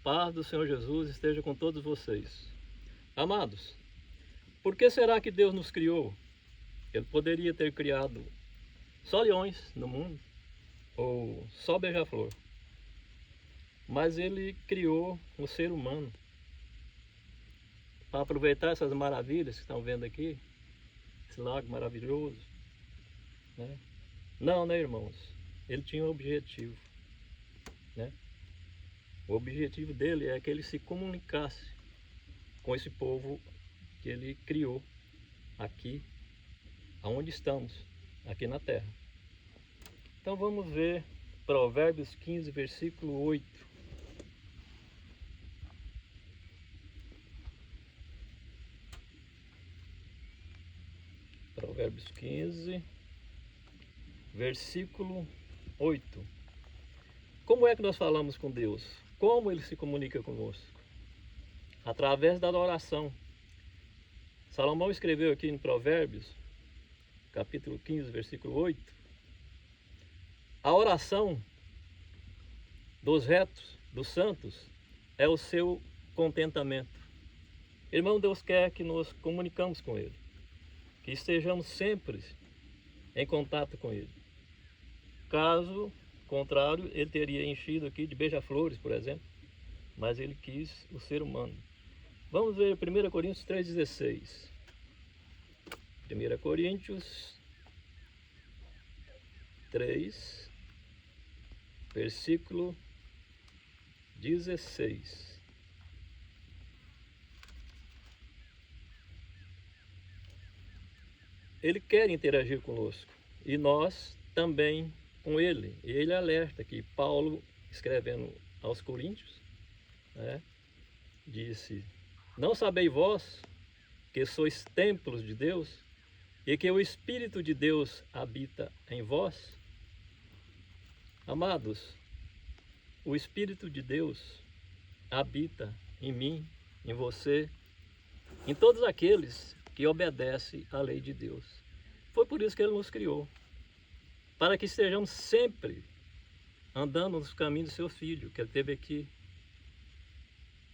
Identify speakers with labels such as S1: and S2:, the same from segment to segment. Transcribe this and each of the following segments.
S1: paz do Senhor Jesus esteja com todos vocês. Amados, por que será que Deus nos criou? Ele poderia ter criado só leões no mundo, ou só beija-flor. Mas Ele criou o ser humano para aproveitar essas maravilhas que estão vendo aqui, esse lago maravilhoso, né? Não, né, irmãos? Ele tinha um objetivo, né? O objetivo dele é que ele se comunicasse com esse povo que ele criou aqui, aonde estamos, aqui na terra. Então vamos ver Provérbios 15, versículo 8. Provérbios 15, versículo 8. Como é que nós falamos com Deus? Como Ele se comunica conosco? Através da oração. Salomão escreveu aqui em Provérbios, capítulo 15, versículo 8. A oração dos retos, dos santos, é o seu contentamento. Irmão, Deus quer que nos comunicamos com Ele, que estejamos sempre em contato com Ele. Caso contrário, Ele teria enchido aqui de beija-flores, por exemplo, mas Ele quis o ser humano. Vamos ver 1 Coríntios 3,16. 1 Coríntios 3, versículo 16. Ele quer interagir conosco e nós também com Ele. E Ele alerta que Paulo, escrevendo aos Coríntios, né, disse: não sabeis vós que sois templos de Deus e que o Espírito de Deus habita em vós? Amados, o Espírito de Deus habita em mim, em você, em todos aqueles que obedecem à lei de Deus. Foi por isso que Ele nos criou, para que estejamos sempre andando nos caminhos do seu Filho, que Ele teve aqui,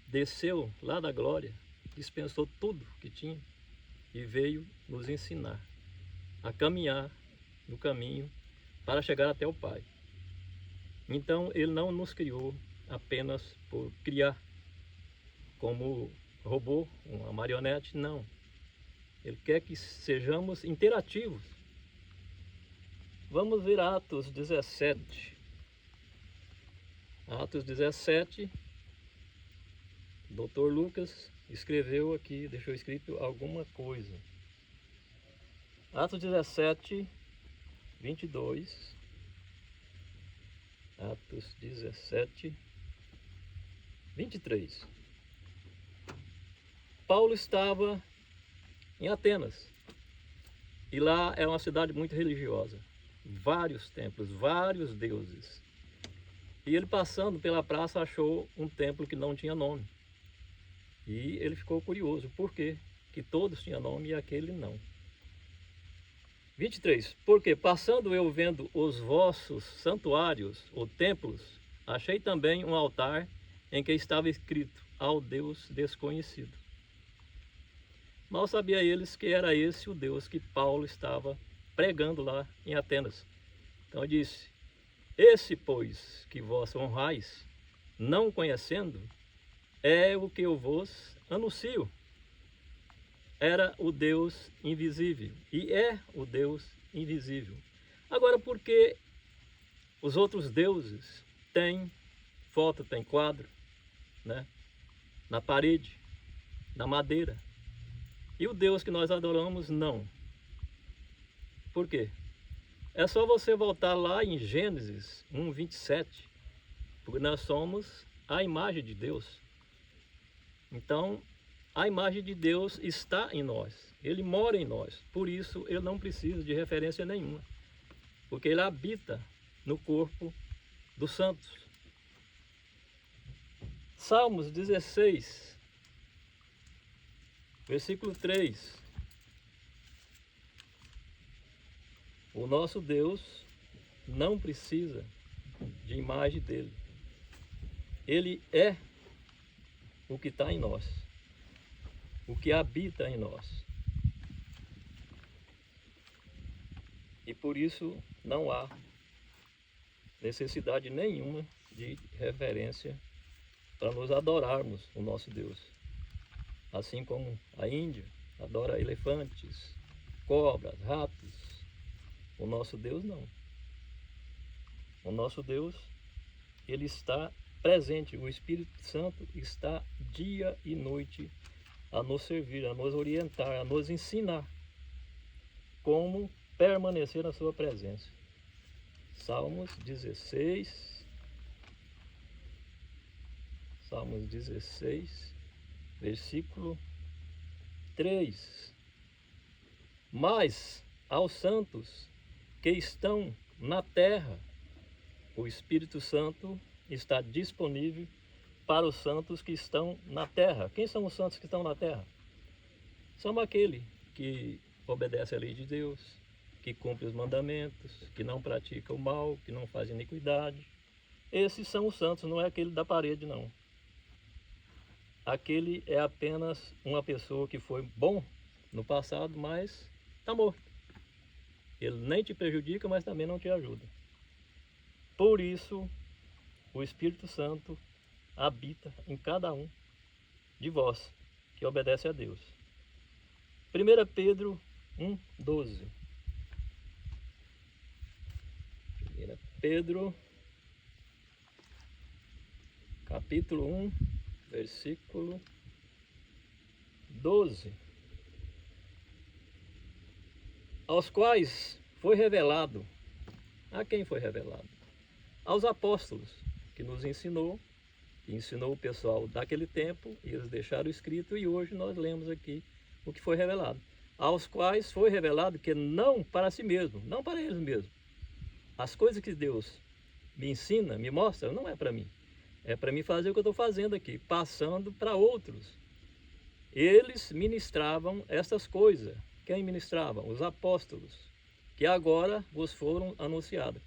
S1: desceu lá da glória, dispensou tudo que tinha e veio nos ensinar a caminhar no caminho para chegar até o Pai. Então Ele não nos criou apenas por criar como robô, uma marionete, não. Ele quer que sejamos interativos. Vamos ver Atos 17. Atos 17, Dr. Lucas escreveu aqui, deixou escrito alguma coisa. Atos 17, 22. Atos 17, 23. Paulo estava em Atenas. E lá é uma cidade muito religiosa. Vários templos, vários deuses. E ele, passando pela praça, achou um templo que não tinha nome. E ele ficou curioso, por quê? Que todos tinham nome e aquele não. 23. Porque passando eu vendo os vossos santuários ou templos, achei também um altar em que estava escrito: ao Deus desconhecido. Mal sabia eles que era esse o Deus que Paulo estava pregando lá em Atenas. Então disse: esse, pois, que vós honrais, não conhecendo, é o que eu vos anuncio. Era o Deus invisível e é o Deus invisível. Agora, porque os outros deuses têm foto, têm quadro, né, na parede, na madeira, e o Deus que nós adoramos não? Por quê? É só você voltar lá em Gênesis 1, 27, porque nós somos a imagem de Deus. Então, a imagem de Deus está em nós, Ele mora em nós, por isso Ele não precisa de referência nenhuma, porque Ele habita no corpo dos santos. Salmos 16, versículo 3. O nosso Deus não precisa de imagem dele. Ele é o que está em nós, o que habita em nós. E por isso não há necessidade nenhuma de reverência para nós adorarmos o nosso Deus. Assim como a Índia adora elefantes, cobras, ratos, o nosso Deus não. O nosso Deus, ele está presente, o Espírito Santo está dia e noite a nos servir, a nos orientar, a nos ensinar como permanecer na sua presença. Salmos 16, versículo 3. Mas aos santos que estão na terra, o Espírito Santo está disponível para os santos que estão na terra. Quem são os santos que estão na terra? São aqueles que obedecem à lei de Deus, que cumprem os mandamentos, que não praticam o mal, que não fazem iniquidade. Esses são os santos, não é aquele da parede, não. Aquele é apenas uma pessoa que foi bom no passado, mas está morto. Ele nem te prejudica, mas também não te ajuda. Por isso, o Espírito Santo habita em cada um de vós que obedece a Deus. 1 Pedro 1:12. 1 Pedro, capítulo 1, versículo 12. Aos quais foi revelado. A quem foi revelado? Aos apóstolos, que nos ensinou, que ensinou o pessoal daquele tempo, e eles deixaram escrito, e hoje nós lemos aqui o que foi revelado. Aos quais foi revelado que não para si mesmo, não para eles mesmos. As coisas que Deus me ensina, me mostra, não é para mim. É para mim fazer o que eu estou fazendo aqui, passando para outros. Eles ministravam essas coisas. Quem ministravam? Os apóstolos, que agora vos foram anunciadas.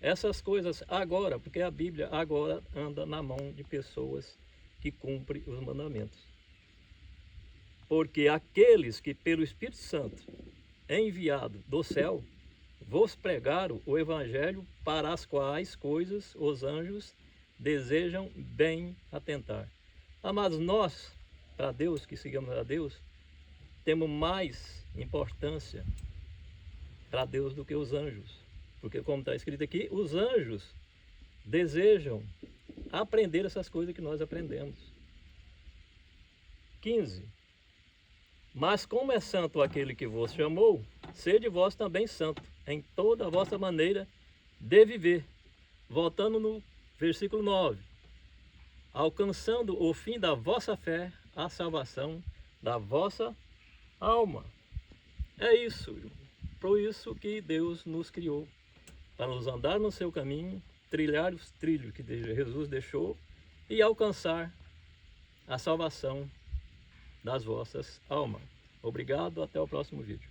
S1: Essas coisas agora, porque a Bíblia agora anda na mão de pessoas que cumprem os mandamentos. Porque aqueles que pelo Espírito Santo enviado do céu vos pregaram o Evangelho, para as quais coisas os anjos desejam bem atentar. Amados, nós, para Deus, que sigamos a Deus, temos mais importância para Deus do que os anjos. Porque, como está escrito aqui, os anjos desejam aprender essas coisas que nós aprendemos. 15. Mas como é santo aquele que vos chamou, sede vós também santo em toda a vossa maneira de viver. Voltando no versículo 9. Alcançando o fim da vossa fé, a salvação da vossa alma. É isso, por isso que Deus nos criou, para nos andar no seu caminho, trilhar os trilhos que Jesus deixou e alcançar a salvação das vossas almas. Obrigado, até o próximo vídeo.